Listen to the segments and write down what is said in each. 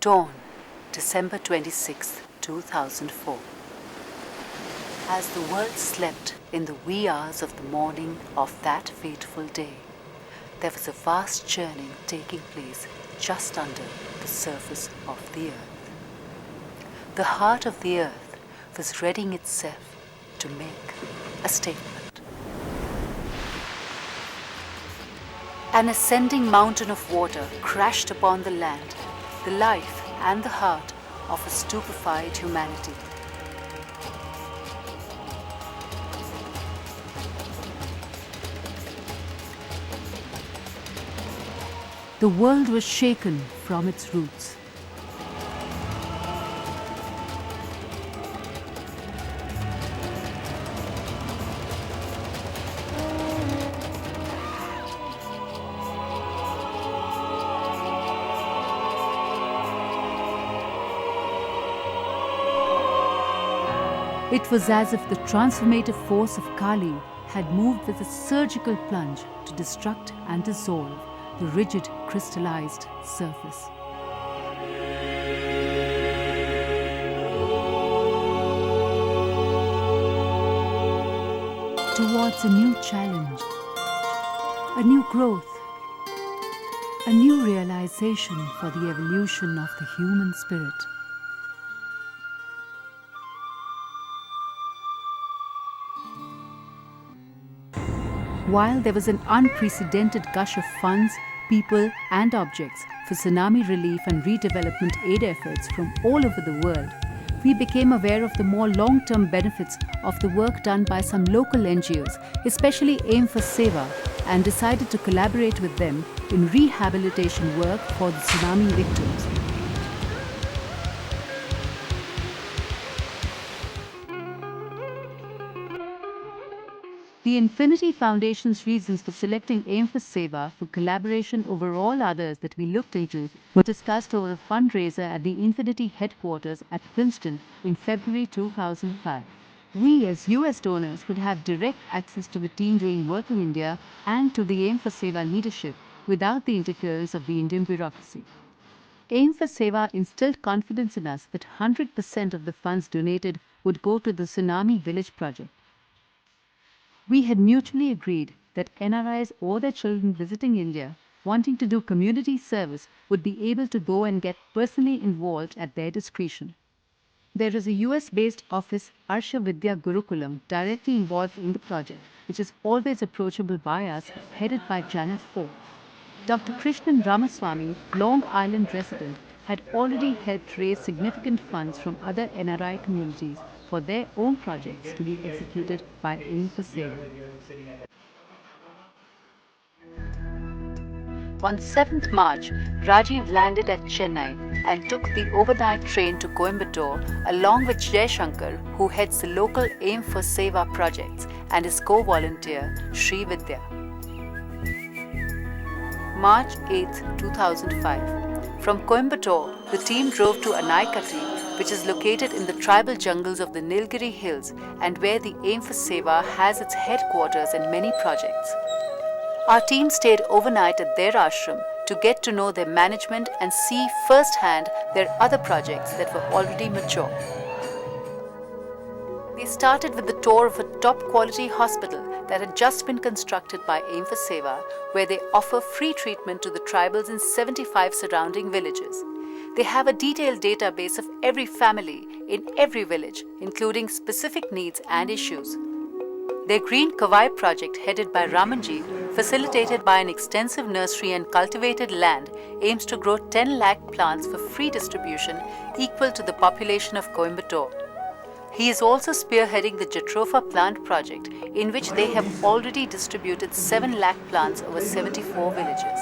Dawn, December 26, 2004. As the world slept in the wee hours of the morning of that fateful day, there was a vast churning taking place just under the surface of the earth. The heart of the earth was readying itself to make a statement. An ascending mountain of water crashed upon the land, the life and the heart of a stupefied humanity. The world was shaken from its roots. It was as if the transformative force of Kali had moved with a surgical plunge to destruct and dissolve the rigid, crystallized surface. Towards a new challenge, a new growth, a new realization for the evolution of the human spirit. While there was an unprecedented gush of funds, people and objects for tsunami relief and redevelopment aid efforts from all over the world, we became aware of the more long-term benefits of the work done by some local NGOs, especially Aim for Seva, and decided to collaborate with them in rehabilitation work for the tsunami victims. The Infinity Foundation's reasons for selecting Aim for Seva for collaboration over all others that we looked into were discussed over a fundraiser at the Infinity headquarters at Princeton in February 2005. We as US donors would have direct access to the team doing work in India and to the Aim for Seva leadership without the interference of the Indian bureaucracy. Aim for Seva instilled confidence in us that 100% of the funds donated would go to the Tsunami Village project. We had mutually agreed that NRIs or their children visiting India wanting to do community service would be able to go and get personally involved at their discretion. There is a US-based office, Arsha Vidya Gurukulam, directly involved in the project, which is always approachable by us, headed by Janet Ho. Dr. Krishnan Ramaswamy, Long Island resident, had already helped raise significant funds from other NRI communities for their own projects to be executed by Aim for Seva. On 7th March, Rajiv landed at Chennai and took the overnight train to Coimbatore along with Jay Shankar, who heads the local Aim for Seva projects, and his co-volunteer Sri Vidya. March 8, 2005. From Coimbatore, the team drove to Anaikatti, which is located in the tribal jungles of the Nilgiri Hills and where the Aim for Seva has its headquarters and many projects. Our team stayed overnight at their ashram to get to know their management and see firsthand their other projects that were already mature. They started with the tour of a top-quality hospital that had just been constructed by Aim for Seva, where they offer free treatment to the tribals in 75 surrounding villages. They have a detailed database of every family in every village, including specific needs and issues. Their Green Kawai project, headed by Ramanji, facilitated by an extensive nursery and cultivated land, aims to grow 10 lakh plants for free distribution equal to the population of Coimbatore. He is also spearheading the Jatropha plant project, in which they have already distributed 7 lakh plants over 74 villages.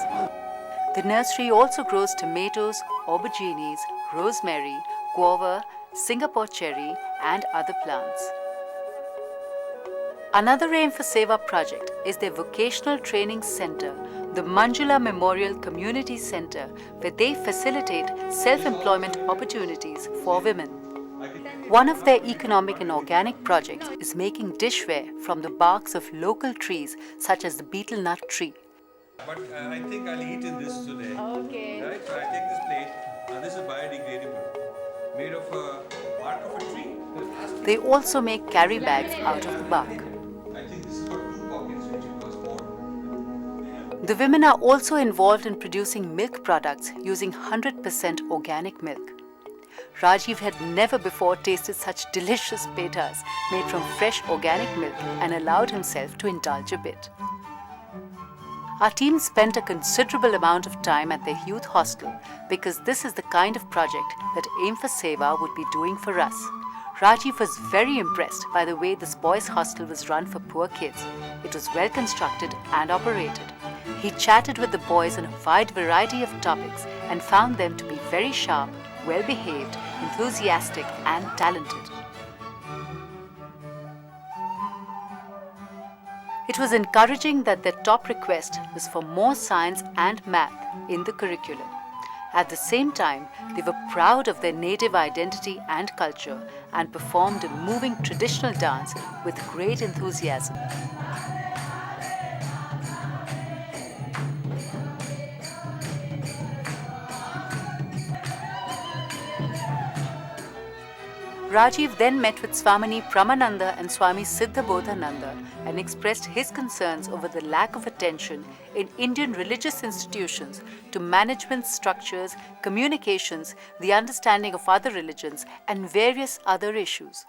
The nursery also grows tomatoes, aubergines, rosemary, guava, Singapore cherry, and other plants. Another Aim for Seva project is their vocational training center, the Manjula Memorial Community Center, where they facilitate self-employment opportunities for women. One of their economic and organic projects is making dishware from the barks of local trees such as the betel nut tree. But I think I'll eat in this today. Okay. Right? So I take this plate. This is biodegradable, made of bark of a tree. They also make carry bags out of the bark. I think this has got two pockets which it was more. The women are also involved in producing milk products using 100% organic milk. Rajiv had never before tasted such delicious petas made from fresh organic milk and allowed himself to indulge a bit. Our team spent a considerable amount of time at their youth hostel because this is the kind of project that Aim for Seva would be doing for us. Rajiv was very impressed by the way this boys' hostel was run for poor kids. It was well constructed and operated. He chatted with the boys on a wide variety of topics and found them to be very sharp, well-behaved, enthusiastic and talented. It was encouraging that their top request was for more science and math in the curriculum. At the same time, they were proud of their native identity and culture and performed a moving traditional dance with great enthusiasm. Rajiv then met with Swamini Pramananda and Swami Siddhabodhananda and expressed his concerns over the lack of attention in Indian religious institutions to management structures, communications, the understanding of other religions, and various other issues.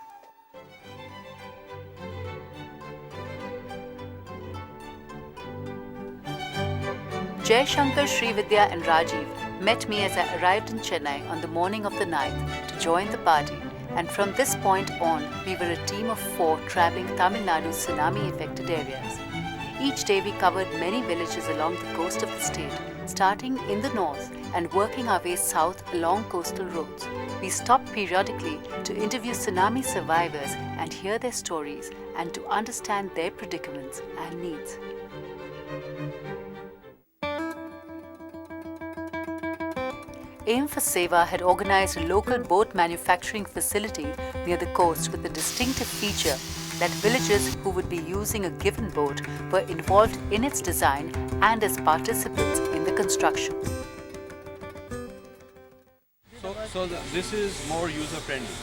Jai Shankar, Srividya and Rajiv met me as I arrived in Chennai on the morning of the 9th to join the party, and from this point on, we were a team of 4 travelling Tamil Nadu's tsunami-affected areas. Each day we covered many villages along the coast of the state, starting in the north and working our way south along coastal roads. We stopped periodically to interview tsunami survivors and hear their stories and to understand their predicaments and needs. Aim for Seva had organized a local boat manufacturing facility near the coast with a distinctive feature that villagers who would be using a given boat were involved in its design and as participants in the construction. This is more user-friendly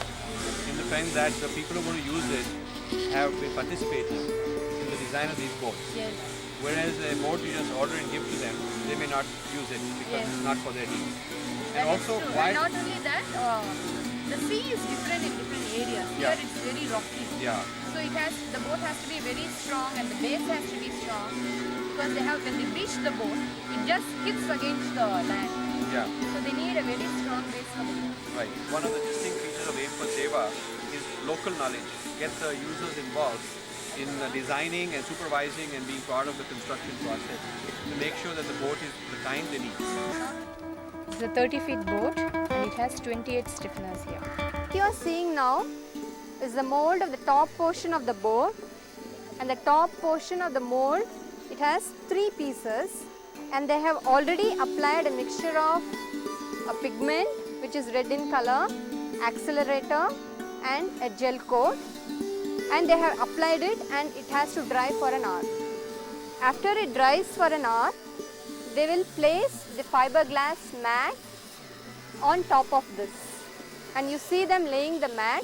in the sense that the people who are going to use it have been participating in the design of these boats. Yes. Whereas a boat you just order and give to them, they may not use it because it's not for their needs. And also, why? And not only that, the sea is different in different areas. Yeah. Here it's very rocky. Yeah. So the boat has to be very strong and the base has to be strong because when they reach the boat, it just hits against the land. Yeah. So they need a very strong base for the boat. Right. One of the distinct features of Aim for Seva is local knowledge. Get the users involved in designing and supervising and being part of the construction process to make sure that the boat is the kind they need. It's a 30-feet boat and it has 28 stiffeners here. What you are seeing now is the mold of the top portion of the boat, and the top portion of the mold, it has 3 pieces, and they have already applied a mixture of a pigment which is red in color, accelerator and a gel coat, and they have applied it and it has to dry for an hour. After it dries for an hour, they will place the fiberglass mat on top of this, and you see them laying the mat.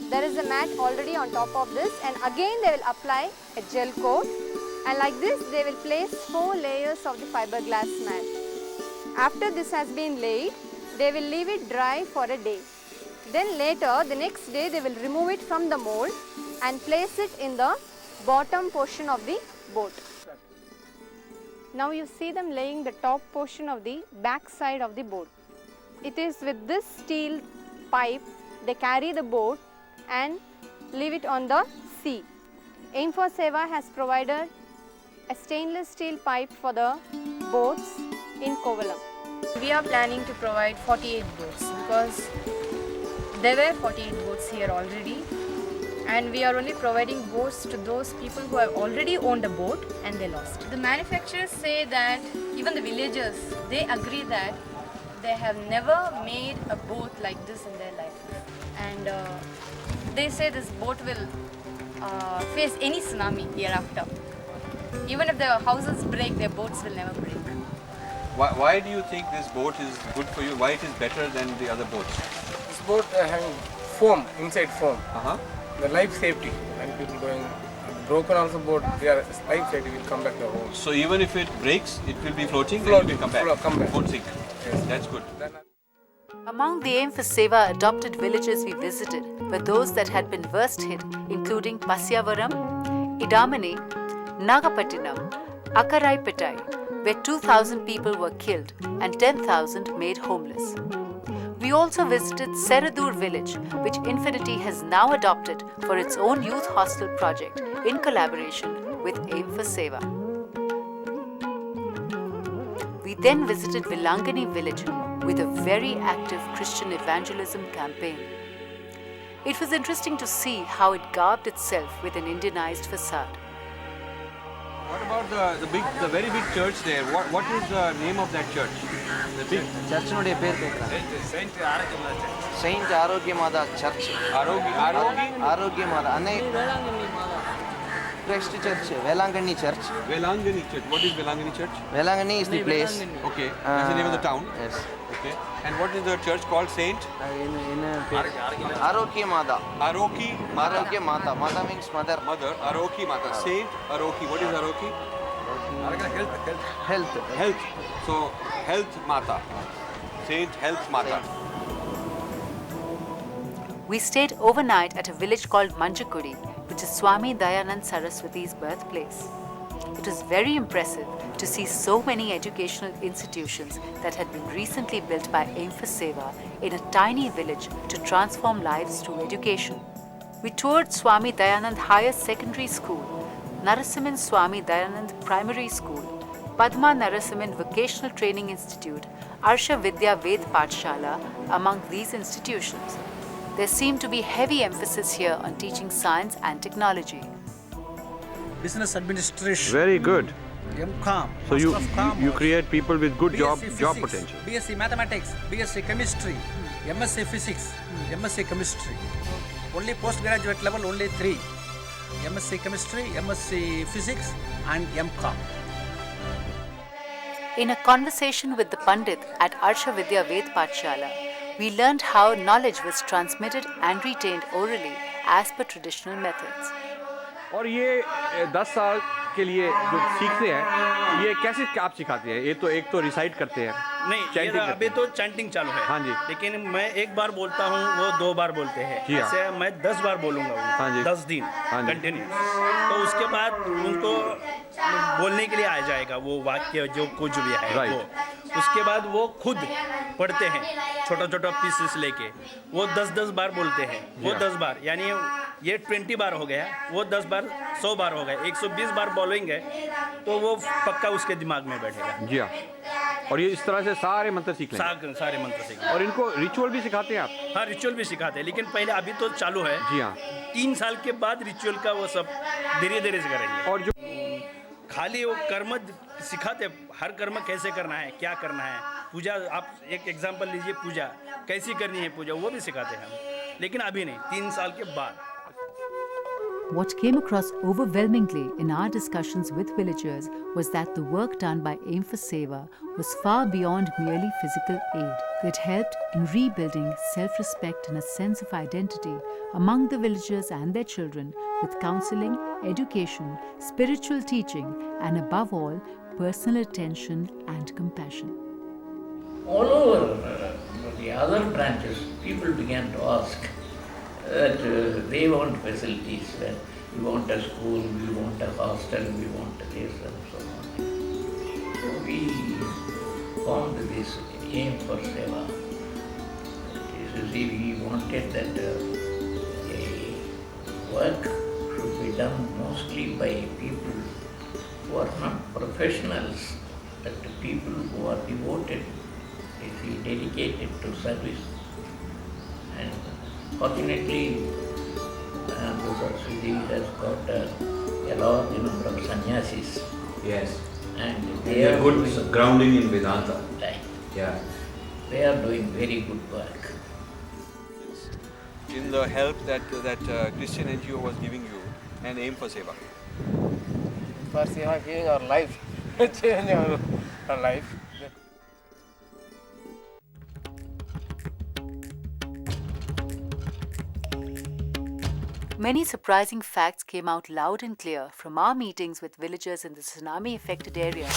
There is a mat already on top of this, and again they will apply a gel coat, and like this they will place 4 layers of the fiberglass mat. After this has been laid, they will leave it dry for a day. Then later, the next day, they will remove it from the mold and place it in the bottom portion of the boat. Now you see them laying the top portion of the back side of the boat. It is with this steel pipe they carry the boat and leave it on the sea. Aim for Seva has provided a stainless steel pipe for the boats in Kovalam. We are planning to provide 48 boats because there were 48 boats here already, and we are only providing boats to those people who have already owned a boat and they lost. The manufacturers say that, even the villagers, they agree that they have never made a boat like this in their life, and they say this boat will face any tsunami hereafter. Even if their houses break, their boats will never break. Why do you think this boat is good for you? Why it is better than the other boats? This boat having foam, inside foam. Uh-huh. The life safety. When people going broken also boat, their life safety will come back to home. So even if it breaks, it will be floating, Floating, then it will come back. come back. Won't sink. Yes. That's good. Among the Aim for Seva adopted villages we visited were those that had been worst hit, including Pasyavaram, Idamani, Nagapattinam, Akaraipetai, where 2,000 people were killed and 10,000 made homeless. We also visited Seradur village, which Infinity has now adopted for its own youth hostel project in collaboration with Aim for Seva. We then visited Velangani village with a very active Christian evangelism campaign. It was interesting to see how it garbed itself with an Indianized facade. What about the very big church there? What is the name of that church? The big ಚರ್ಚ್ನುடைய பேர் கேட்குறேன் Saint ಆರೋಗ್ಯ ಮಾತಾ church ಆರೋಗ್ಯ ಮಾತಾ ಅನ್ನೇ Christ Church, Velangani Church. Velangani Church. What is Velangani Church? Velangani is the place. Okay. That's the name of the town. Yes. Okay. And what is the church called? Saint? Arokya Mata. Aroki. Arokya Mata. Mata means mother. Mother. Aroki Mata. Saint Aroki. What is Aroki? Health. Health. So Health Mata. Saint Health Mata. We stayed overnight at a village called Manjakudi, which is Swami Dayanand Saraswati's birthplace. It was very impressive to see so many educational institutions that had been recently built by Aim for Seva in a tiny village to transform lives through education. We toured Swami Dayanand Higher Secondary School, Narasimhan Swami Dayanand Primary School, Padma Narasimhan Vocational Training Institute, Arsha Vidya Ved Pathshala among these institutions. There seemed to be heavy emphasis here on teaching science and technology. Business administration. Very good. MCOM. So Master of Commerce, you create people with good job physics, potential. BSc Mathematics, BSc Chemistry, MSc Physics, MSc Chemistry. Only postgraduate level, only 3. MSc Chemistry, MSc Physics and MCOM. In a conversation with the Pandit at Arsha Vidya Ved Pathshala, we learned how knowledge was transmitted and retained orally as per traditional methods. और ये 10 साल के लिए जो सीखते हैं ये कैसे आप सिखाते हैं? ये तो एक तो रिसाइट करते हैं नहीं, ये अभी तो चैंटिंग चालू है। हाँ जी। लेकिन मैं एक बार बोलता हूँ, वो 2 बार बोलते हैं। जी हाँ। ऐसे मैं 10 बार बोलूँगा, हाँ जी। 10 दिन कंटिन्यू। तो उसके बाद उनको बोलने के लिए आ जाएगा वो वाक्य जो कुछ भी है वो। उसके बाद वो खुद पढ़ते हैं छोटा छोटा पीसेस लेके, वो 10-10 बार बोलते हैं। वो 10 बार यानी ये 20 बार हो गया, वो 10 बार 100 बार हो गया, 120 बार बोलेंगे तो वो पक्का उसके दिमाग में बैठेगा। जी हाँ। और ये इस तरह से सारे मंत्र सीख लेंगे। सारे मंत्र सीख। और इनको रिचुअल भी सिखाते हैं आप? हाँ, रिचुअल भी सिखाते हैं, लेकिन पहले अभी तो चालू है। जी हाँ। 3 साल के बाद रिचुअल का वो सब धीरे धीरे से करेंगे। और जो खाली वो कर्म सिखाते, हर कर्म कैसे करना है, क्या करना है, पूजा आप एक एग्जांपल लीजिए, पूजा कैसी करनी है, पूजा वो भी सिखाते हैं हम, लेकिन अभी नहीं, 3 साल के बाद। What came across overwhelmingly in our discussions with villagers was that the work done by Aim for Seva was far beyond merely physical aid. It helped in rebuilding self-respect and a sense of identity among the villagers and their children with counseling, education, spiritual teaching, and above all, personal attention and compassion. All over the other branches, people began to ask that they want facilities, that we want a school, we want a hostel, we want this and so on. So we formed this Aim for Seva. We wanted that the work should be done mostly by people who are not professionals, but people who are devoted, dedicated to service. And fortunately, Saraswati has got a large number of sannyasis. Yes. And they are good grounding in Vedanta. Right. Yeah. They are doing very good work. in the help that Christian NGO was giving you and Aim for Seva? For Seva giving our life, change our life. Many surprising facts came out loud and clear from our meetings with villagers in the tsunami-affected area.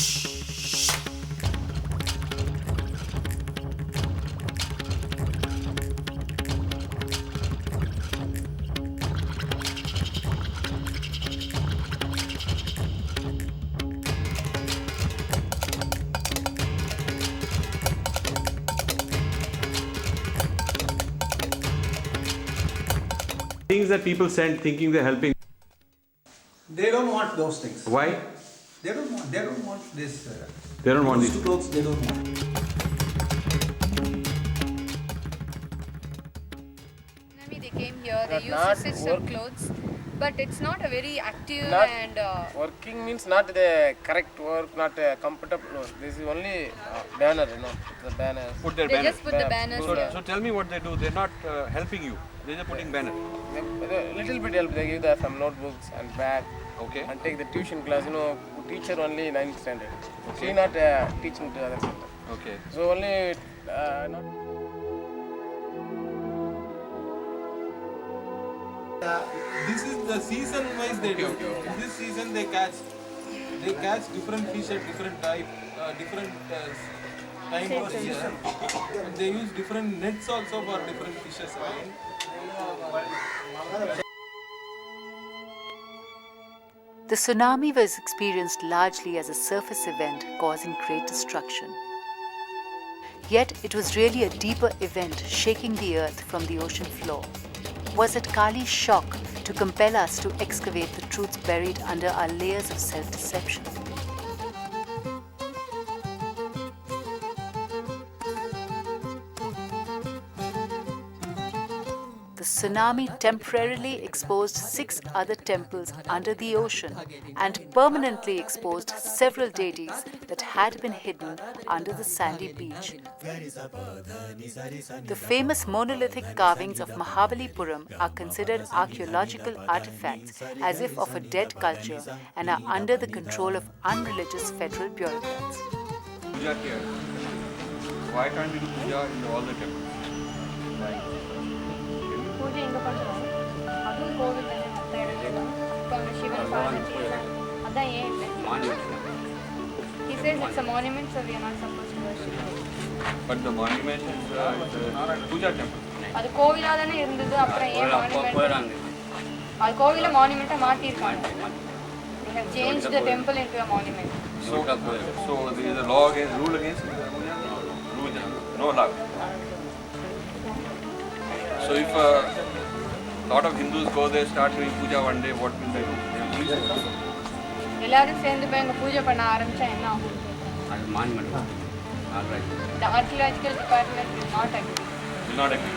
Things that people send thinking they're helping. They don't want those things. Why? They don't want this. They don't want these. Clothes, they don't want. They came here, they used Not to stitch some clothes, but it's not a very active Not and working means not the correct work, not comfortable work. This is only banner, the banner. Put their they banner. just put the banners here. So tell me what they do. They're not helping you. They're just putting banner. Little bit help. They give them some notebooks and bag. Okay. And take the tuition class. Teacher only 9th standard. Okay. She not teaching to other center. Okay. So only not. This is the season wise they do. This season they catch different fish at different type, different time of year. And they use different nets also for different fishes. The tsunami was experienced largely as a surface event causing great destruction. Yet it was really a deeper event shaking the earth from the ocean floor. Was it Kali's shock to compel us to excavate the truths buried under our layers of self-deception? The tsunami temporarily exposed 6 other temples under the ocean and permanently exposed several deities that had been hidden under the sandy beach. The famous monolithic carvings of Mahabalipuram are considered archaeological artifacts as if of a dead culture and are under the control of unreligious federal bureaucrats. Puja here. Why can't we do puja in all the temples? பூஜை எங்க பண்றோம் அதுவும் கோவில் தானே மற்ற இடத்துல இப்போ அங்கே சிவன் பார்வதி அதான் ஏன் இல்லை He says it's a monument so we are not supposed to worship it. But the monument is a puja temple. அது கோவிலா தானே இருந்தது அப்புறம் ஏன் மானுமெண்ட் அது கோவில மானுமெண்ட்டை மாத்திருக்காங்க They have changed the temple into a monument. So there is a law against rule against puja. No law. So if a lot of Hindus go there, start doing puja one day, what will they do? They will release it. எல்லாரும் சேர்ந்து போய் அங்க பூஜை பண்ண ஆரம்பிச்சா என்ன ஆகும்? அது monument. All right. The archaeological department will not agree. Will not agree.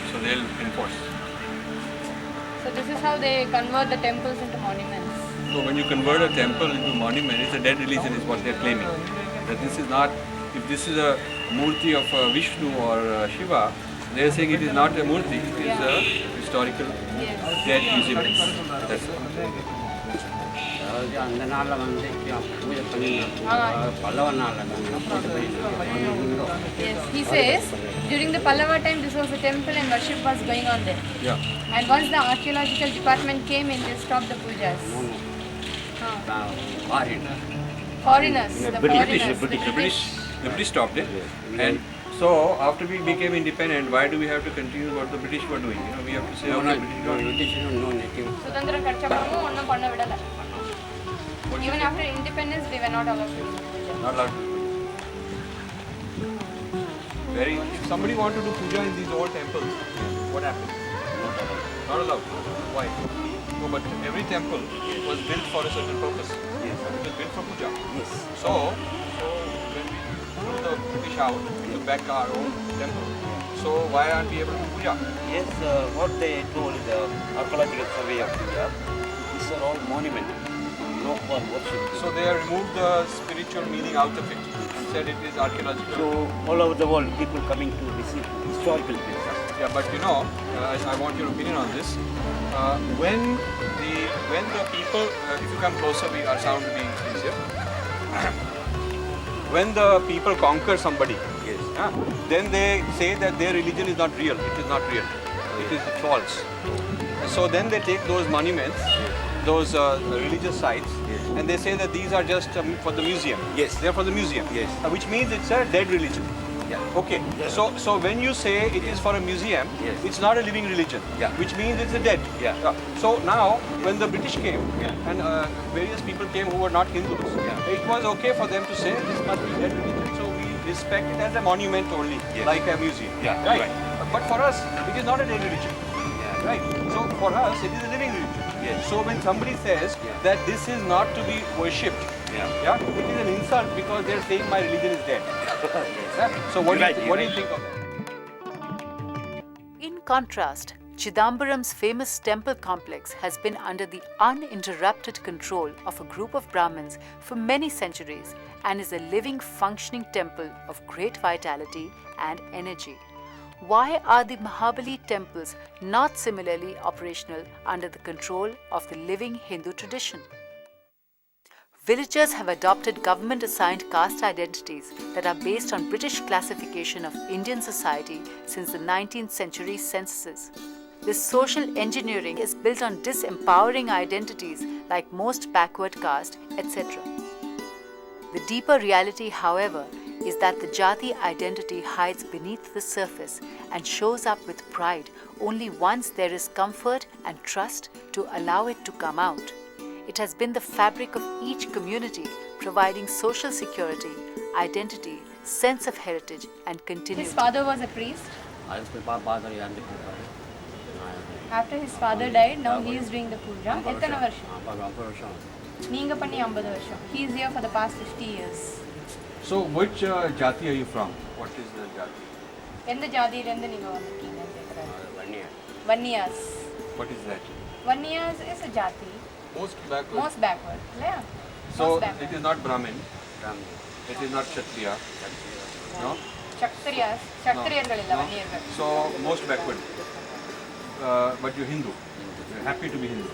So they will enforce. So this is how they convert the temples into monuments. So when you convert a temple into monument, it's a dead religion is what they are claiming. That this is not, if this is a murti of Vishnu or Shiva, they are saying it is not a murti, it is a historical dead museum. That's it. அந்த நாளில் வந்து பூஜை பண்ணி பல்லவ நாளில் பூஜை பண்ணி Yes, he says during the Pallava time this was a temple and worship was going on there. Yeah. And once the archaeological department came in, they stopped the pujas. Foreigners, the British stopped it. And so after we became independent, why do we have to continue what the British were doing? We have to say, okay, British சுதந்திரம் கிடைச்சப்பறமும் ஒன்றும் பண்ண விடல. Even after independence, we were not allowed to do puja. not allowed to. If somebody wanted to do puja in these old temples, what happened? Not allowed. Why? No, but every temple was built for a certain purpose. Yes. It was built for puja. Yes. So when we put the British out, we took back our own temple. So why aren't we able to do puja? Yes, what they told the archaeological survey of India, these are all monuments, no for worship. So they have removed the spiritual meaning out of it and said it is archaeological. So all over the world, people coming to visit historical places. Yeah, but I want your opinion on this. When the people, if you come closer, our sound will be easier. When the people conquer somebody, then they say that their religion is not real. It is not real. It is false. So then they take those monuments, those religious sites, and they say that these are just for the museum. Yes. They're for the museum. Yes. Which means it's a dead religion. Yeah. Okay. So when you say it is for a museum, Yes. it's not a living religion. Yeah. Which means it's a dead. Yeah. So now when the British came and various people came who were not Hindus, it was okay for them to say this must be dead religion. So we respect it as a monument only, like a museum. Yeah. Right. But for us, it is not a dead religion. Yeah. Right. So for us, it is a living religion. Yes. So when somebody says that this is not to be worshipped, it is an insult because they're saying my religion is dead. So what do you think of that? In contrast, Chidambaram's famous temple complex has been under the uninterrupted control of a group of Brahmins for many centuries and is a living, functioning temple of great vitality and energy. Why are the Mahabali temples not similarly operational under the control of the living Hindu tradition? Villagers have adopted government-assigned caste identities that are based on British classification of Indian society since the 19th century censuses. This social engineering is built on disempowering identities like most backward caste, etc. The deeper reality, however, is that the Jati identity hides beneath the surface and shows up with pride only once there is comfort and trust to allow it to come out. It has been the fabric of each community, providing social security, identity, sense of heritage and continuity. His father was a priest. After his father died, now he is doing the puja. எத்தனை வருஷம்? நீங்க பண்ணி 50 வருஷம். He is here for the past 50 years. So which jati are you from? What is the jati? எந்த ஜாதியில இருந்து நீங்க வந்திருக்கீங்கன்னு கேக்குறாரு. Vanniyas. What is that? Vanniyas is a jati. Most backward. Most backward. Yeah. So Most backward. it is not Brahmin. It is not Kshatriya. No? Kshatriyargal illa Vanniyargal. So most backward. But you're Hindu. You're happy to be Hindu.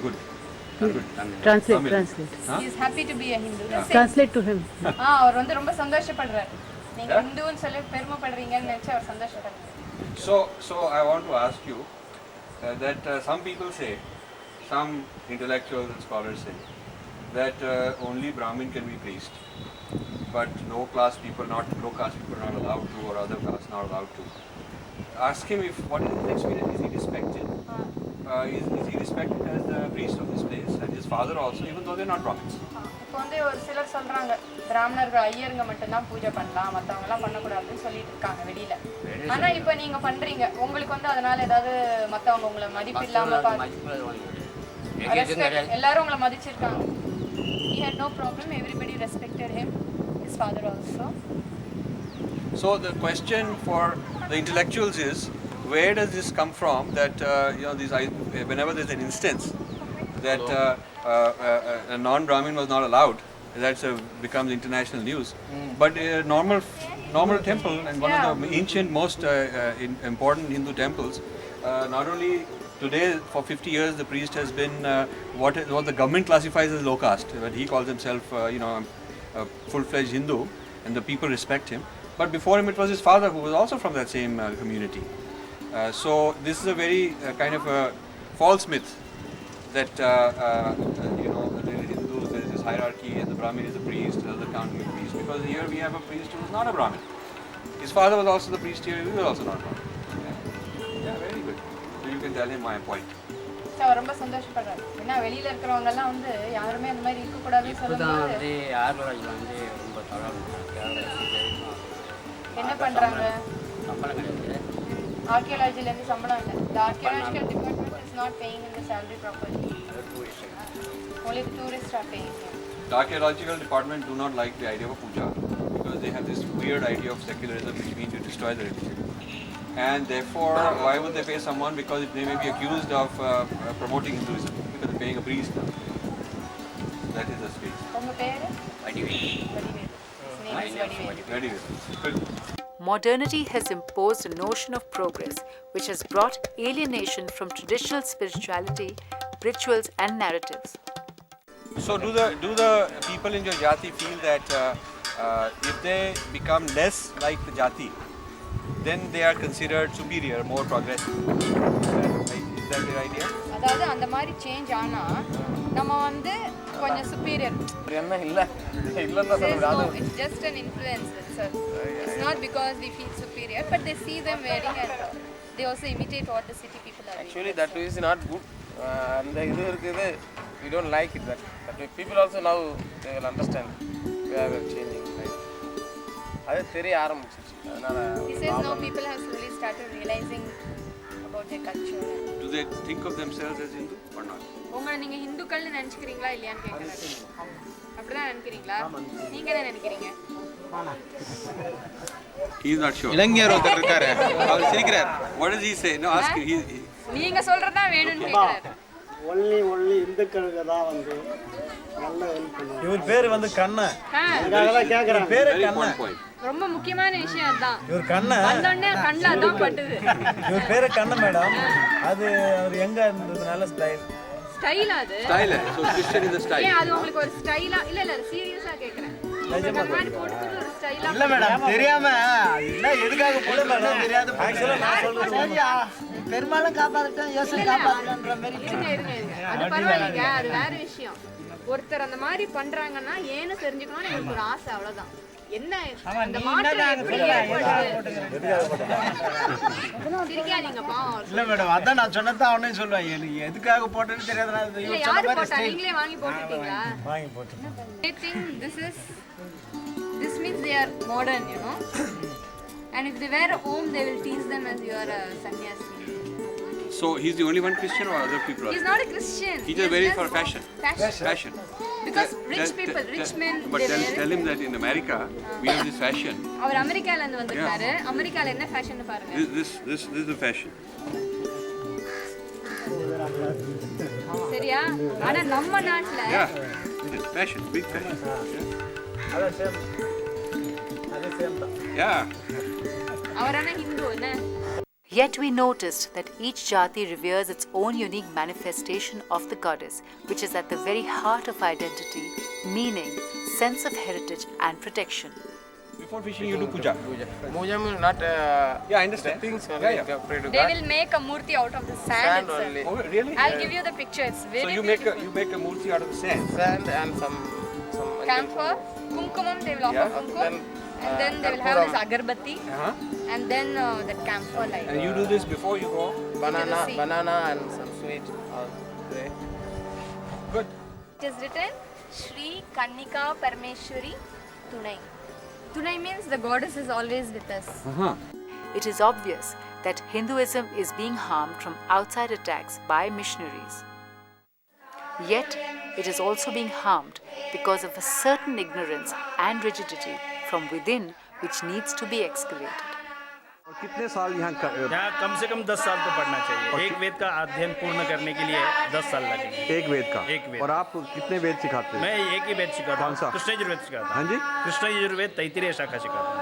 Good. Good. Translate. He is happy to be a Hindu. Translate to him. அவர் வந்து ரொம்ப சந்தோஷப்படுறாரு. நீங்க ஹிந்துன்னு சொல்லி பெருமைப்படுறீங்கன்னு நினைச்சு அவர் சந்தோஷப்படுறாரு. So I want to ask you that some people say, some intellectuals and scholars say that only Brahmin can be priest, but low caste people are not allowed to, or other castes not allowed to. Ask him what is his experience. Is he respected? Is he respected as the priest of this place, and his father also, even though they're not Brahmins? இப்போ வந்து ஒரு சிலர் சொல்றாங்க பிராமணர்கள் ஐயருங்க மட்டும்தான் பூஜை பண்ணலாம், மற்றவங்க எல்லாம் பண்ணக்கூடாதுன்னு சொல்லிட்டு இருக்காங்க வெளியில. ஆனா இப்போ நீங்க பண்றீங்க, உங்களுக்கு வந்து அதனால ஏதாவது மற்றவங்க உங்களை மதிப்பு இல்லாம எல்லாரும் உங்களை மதிச்சிருக்காங்க. He had no problem. Everybody respected him. His father also. So the question for the intellectuals is, where does this come from? That whenever there's an instance that a non-Brahmin was not allowed, that becomes international news. But a normal temple, and one of the ancient, most important Hindu temples, not only today, for 50 years, the priest has been what the government classifies as low caste, but he calls himself, a full-fledged Hindu, and the people respect him. But before him, it was his father, who was also from that same community. So this is a very kind of a false myth that the Hindus, there is this hierarchy, and the Brahmin is a priest, the other can't be a priest. Because here we have a priest who is not a Brahmin. His father was also the priest here. He was also not a Brahmin. Yeah, very good. So you can tell him my point. அவர் ரொம்ப சந்தோஷப்படுறாரு. ஏன்னா வெளியில இருக்கிறவங்க எல்லாம் வந்து யாருமே அந்த மாதிரி இருக்க கூடாதுன்னு சொல்லும்போது என்ன பண்றாங்க? ஆர்கியாலஜில இருந்து சம்பளம் இல்லை. The archaeological department is not paying him the salary properly. Only the tourists are paying him. The archaeological department do not like the idea of puja because they have this weird idea of secularism, which means you destroy the religion. And therefore, why would they pay someone? Because they may be accused of promoting Hinduism because they're paying a priest. That is the space. உங்க பேரு? Vadivel. Good. Modernity has imposed a notion of progress which has brought alienation from traditional spirituality, rituals and narratives. So do the people in your jati feel that if they become less like the jati, then they are considered superior, more progressive? Is that clear idea? அதாவது அந்த மாதிரி change ஆனா நம்ம வந்து கொஞ்சம் superior. என்ன இல்ல இல்லன்னா சொல்லுங்க. It's just an influence itself. It's not because we feel superior, but they see them wearing and they also imitate what the city people are wearing. Actually, that is not good. And இது இருக்குது, we don't like it. That people also now they will understand we are changing. Right? அது தெரிய ஆரம்பிச்சிச்சு. அதனால He says now people have slowly started realizing about their culture. Do they think of themselves as Hindu or not? உங்களை நீங்க ஹிந்துக்கள்னு நினைச்சுக்கிறீங்களா இல்லையான்னு கேக்குறாரு. அப்படிதான் நினைக்கிறீங்களா? நீங்க என்ன நினைக்கிறீங்க? He is not sure. இளைஞர் ஒருத்தர் இருக்காரு, அவர் சிரிக்கிறார். What does he say? No, ask him. நீங்க சொல்றதா வேணும்னு கேக்குறாரு. ஒன்லி இந்துக்களுக்கு தான் வந்து நல்ல ஹெல்ப் பண்ணுவாங்க. இவர் பேர் வந்து கண்ணன். அதுக்காக தான் கேக்குறாங்க. பேரு கண்ணன். ரொம்ப முக்கியமான விஷயம் அதான். இவர் கண்ணன். வந்தோடனே கண்ணல தான் பட்டுது. இவர் பேரு கண்ணன் மேடம். அது அவர் எங்க இருந்தது நல்ல ஸ்டைல். ஸ்டைல் அது. Style. So Christian is the style. ஏன் அது உங்களுக்கு ஒரு ஸ்டைலா? இல்ல சீரியஸா கேக்குறேன். கண்ணாடி போட்டுட்டு ஒரு ஸ்டைலா. இல்ல மேடம், தெரியாம இல்ல எதுக்காக போட மேடம் தெரியாது. ஆக்சுவலா நான் சொல்றது பெருமாளும் காப்பாத்திட்டோம், இயேசு காப்பாத்திட்டோம்ன்ற மாதிரி. இருங்க. அது பரவாயில்லைங்க, அது வேற விஷயம். ஒருத்தர் அந்த மாதிரி பண்றாங்கன்னா ஏன்னு தெரிஞ்சுக்கணும்னு எனக்கு ஒரு ஆசை, அவ்வளவுதான். என்ன அந்த மாற்றம் எப்படி ஏற்படுது? சிரிக்காதீங்க பாவம். இல்ல மேடம், அதான் நான் சொன்னதான் அவனே சொல்லுவான், எனக்கு எதுக்காக போட்டேன்னு தெரியாது. நான் இல்ல யாரு போட்டா? நீங்களே வாங்கி போட்டுட்டீங்களா? வாங்கி போட்டுட்டேன். I think this means they are modern, you know. And if they wear a home, they will tease them as you are a sannyasi. So he's the only one Christian or other people are? He's not a Christian. He just wearing for fashion. Fashion. Because rich people, rich men, But they wear tell him that in America we have this fashion. அவர் அமெரிக்கால இருந்து வந்திருக்காரு. அமெரிக்கால என்ன fashion பாருங்க. This is the fashion. சரியா? ஆனா நம்ம நாட்டுல Yeah. Fashion, big fashion. அத சேம். Yeah. அவரான ஹிந்து என்ன? Yet we noticed that each jati reveres its own unique manifestation of the goddess, which is at the very heart of identity, meaning, sense of heritage and protection. Before fishing you do puja. Puja means not Yeah, I understand. things only. Yeah. Pray to They God. will make a murti out of the sand Sand itself. only. Oh, really? I'll give you the picture. It's very So you make a murti out of the sand. Sand and some camphor, kumkumam, they will offer Yeah. kumkum. And then they will have this agarbatti. And then the camphor light. And you do this before you go? banana and some sweet. Pray. Good. It is written Shri Kannika Parmeshwari Tunai. Tunai means the goddess is always with us. It is obvious that Hinduism is being harmed from outside attacks by missionaries. Yet, it is also being harmed because of a certain ignorance and rigidity from within which needs to be excavated. और कितने साल यहाँ यहाँ कम से कम 10 साल तो पढ़ना चाहिए। एक वेद का अध्ययन पूर्ण करने के लिए 10 साल लगेंगे। एक वेद का? एक वेद। और आप कितने वेद सिखाते हैं? मैं एक ही वेद सिखाता कौन सा? हूँ, कृष्ण यजुर्वेद सिखाता हूँ। हाँ जी? कृष्ण यजुर्वेद तैत्तिरीय शाखा सिखाता हूँ।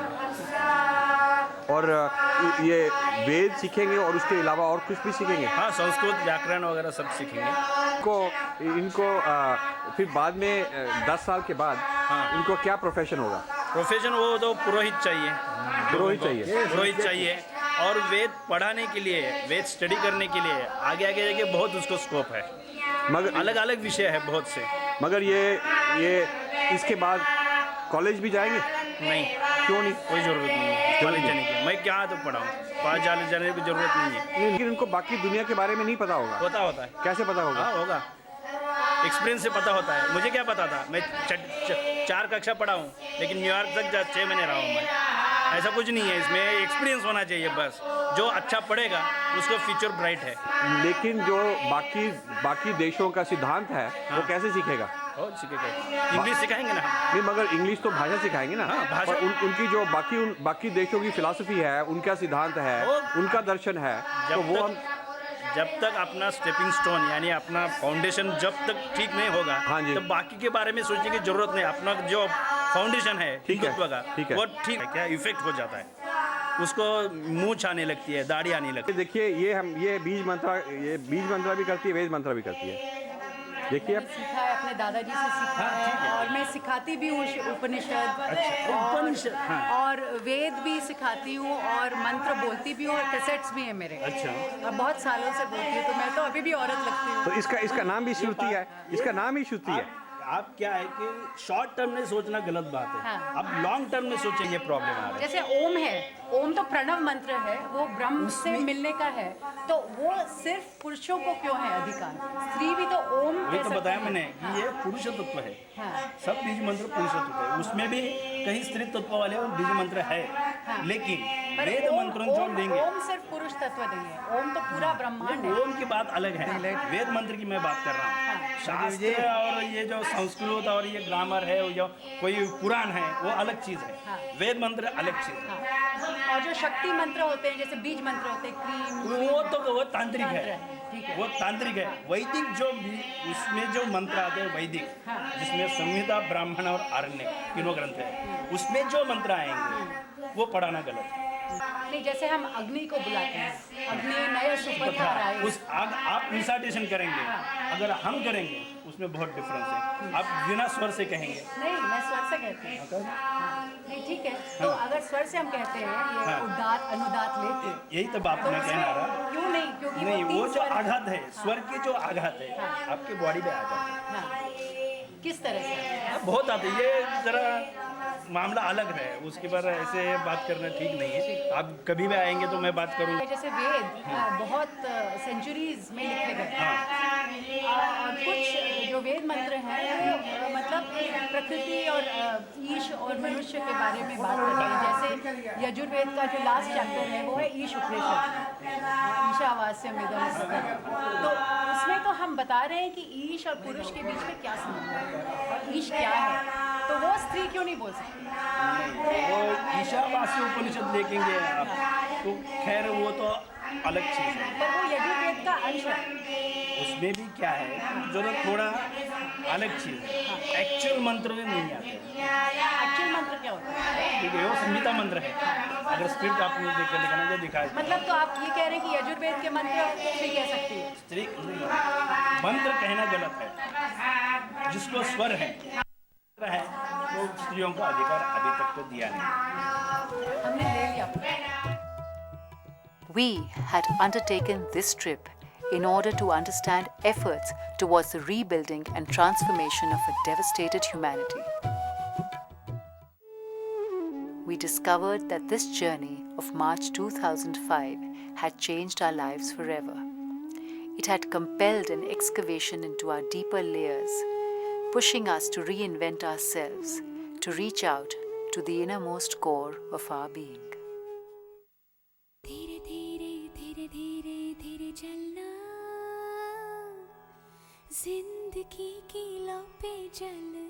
और ये वेद सीखेंगे और उसके अलावा और कुछ भी सीखेंगे? हाँ, संस्कृत व्याकरण वगैरह सब सीखेंगे। इनको फिर बाद में 10 साल के बाद इनको क्या प्रोफेशन होगा? प्रोफेशन वो तो पुरोहित चाहिए। पुरोहित चाहिए। पुरोहित चाहिए। और वेद पढ़ाने के लिए, वेद स्टडी करने के लिए आगे आगे जाके बहुत उसको स्कोप है। मगर अलग अलग विषय है बहुत से। मगर ये इसके बाद कॉलेज भी जाएंगे? नहीं। क्यों नहीं? कोई जरूरत नहीं है कॉलेज जाने की। मैं क्या तो पढ़ाऊँ, 5 साल जाने की जरूरत नहीं है। लेकिन इनको बाकी दुनिया के बारे में नहीं पता होगा। पता होता है। कैसे पता होगा? हाँ, होगा। एक्सपीरियंस से पता होता है। मुझे क्या पता था, मैं 4 कक्षा पढ़ा हूँ, लेकिन न्यूयॉर्क तक 6 महीने रहा हूँ मैं। ऐसा कुछ नहीं है, इसमें एक्सपीरियंस होना चाहिए बस। जो अच्छा पढ़ेगा उसको फ्यूचर ब्राइट है। लेकिन जो बाकी देशों का सिद्धांत है वो कैसे सीखेगा? सीखेगा, इंग्लिश सिखाएंगे ना। नहीं, मगर इंग्लिश तो भाषा सिखाएंगे ना। हाँ, भाषा। पर उनकी जो बाकी देशों की फिलॉसफी है, उनका सिद्धांत है, उनका दर्शन है, तो वो हम जब तक अपना स्टेपिंग स्टोन यानी अपना फाउंडेशन जब तक ठीक नहीं होगा, तो बाकी के बारे में सोचने की जरूरत नहीं। अपना जो फाउंडेशन है हिंदुत्व का, वो ठीक है, क्या इफेक्ट हो जाता है, उसको मूंछ आने लगती है, दाढ़ी आने लगती है। देखिए ये बीज मंत्रा भी करती है, वेद मंत्रा भी करती है। देखिए मैंने सीखा है, अपने दादाजी से सीखा है, और मैं सिखाती भी हूँ उपनिषद उपनिषद, हाँ। और वेद भी सिखाती हूँ, और मंत्र बोलती भी हूँ, और कैसेट्स भी हैं मेरे। अच्छा। अब बहुत सालों से बोलती हूँ, तो मैं तो अभी भी औरत लगती हूँ। तो इसका नाम भी श्रुति है, इसका नाम ही श्रुति है। आप क्या है कि शॉर्ट टर्म में सोचना गलत बात है। हाँ। आप लॉन्ग टर्म में सोचेंगे प्रॉब्लम आ रहा है। जैसे ओम है, ओम तो प्रणव मंत्र है, वो ब्रह्म से मिलने का है, तो वो सिर्फ पुरुषों को क्यों है अधिकार? स्त्री भी तो ओम वही कह तो सकती बताया है। मैंने कि ये पुरुष तत्व है। हाँ। सब बीज मंत्र पुरुष तत्व है, उसमें भी कहीं स्त्री तत्व वाले बीज मंत्र है। हाँ। लेकिन पर वेद मंत्रों जो लेंगे, ओम सिर्फ पुरुष तत्व नहीं है, ओम तो पूरा ब्रह्मांड है। ओम की बात अलग है, वेद मंत्र की मैं बात कर रहा हूँ। शास्त्र और ये जो संस्कृत और ये ग्रामर है, जो कोई पुराण है, वो अलग चीज है। वेद मंत्र अलग चीज है। और जो शक्ति मंत्र होते हैं, जैसे बीज मंत्र होते हैं, क्रीम, वो तांत्रिक है, ठीक है। वो तांत्रिक है। वैदिक जो उसमें जो मंत्र आते हैं वैदिक, जिसमें संहिता, ब्राह्मण और आरण्य तीनों ग्रंथ है, उसमें जो मंत्र आएंगे वो पढ़ाना गलत है। नहीं, जैसे हम अग्नि को बुलाते हैं, अग्नि नए सुपथार आए, उस आग आप इंसाटेशन करेंगे, अगर हम करेंगे उसमें बहुत डिफरेंस है। आप बिना स्वर से कहेंगे। नहीं, मैं स्वर से कहती हूँ। नहीं, ठीक है, तो अगर स्वर से हम कहते हैं ये उदात अनुदात लेके, यही तो बात मैं कहना रहा। क्यों नहीं? क्योंकि नहीं, वो जो स्वर आघात है, स्वर के जो आघात है, आपके बॉडी पे आ जाता है। किस तरह से? बहुत आते हैं। ये जरा मामला अलग है, उसके पर ऐसे बात करना ठीक नहीं है। आप कभी भी आएंगे तो मैं बात करूँगा। जैसे वेद बहुत सेंचुरीज में लिखे गए, और कुछ जो वेद मंत्र हैं वो मतलब प्रकृति और ईश और मनुष्य के बारे में बात करते हैं। जैसे यजुर्वेद का जो लास्ट चैप्टर है वो है ईश उपनिषद, ईशावास्यम इदं सर्वम्। तो उसमें तो हम बता रहे हैं कि ईश और पुरुष के बीच में क्या संबंध है और ईश क्या है, तो वो स्त्री क्यों नहीं बोल सकती? वो ईशावास्य उपनिषद देखेंगे आप तो खैर वो तो अलग चीज़ है, पर वो यजुर्वेद का अंश है। उसमें भी क्या है जो थोड़ा अलग चीज़ है। एक्चुअल मंत्र में नहीं आते। एक्चुअल मंत्र क्या होता है? ठीक है, वो संहिता मंत्र है। अगर स्क्रिप्ट आपने देख कर दिखाना जो दिखाया, मतलब तो आप ये कह रहे हैं कि यजुर्वेद के मंत्र स्त्री कह सकती है? स्त्री मंत्र कहना गलत है। जिसको स्वर है वो स्त्रियों का अधिकार अभी तक तो दिया नहीं। हमने ले लिया। We had undertaken this trip in order to understand efforts towards the rebuilding and transformation of a devastated humanity. We discovered that this journey of March 2005 had changed our lives forever. It had compelled an excavation into our deeper layers, pushing us to reinvent ourselves, to reach out to the innermost core of our being. धीरे धीरे धीरे धीरे धीरे चलना, जिंदगी की लौ पे जलना।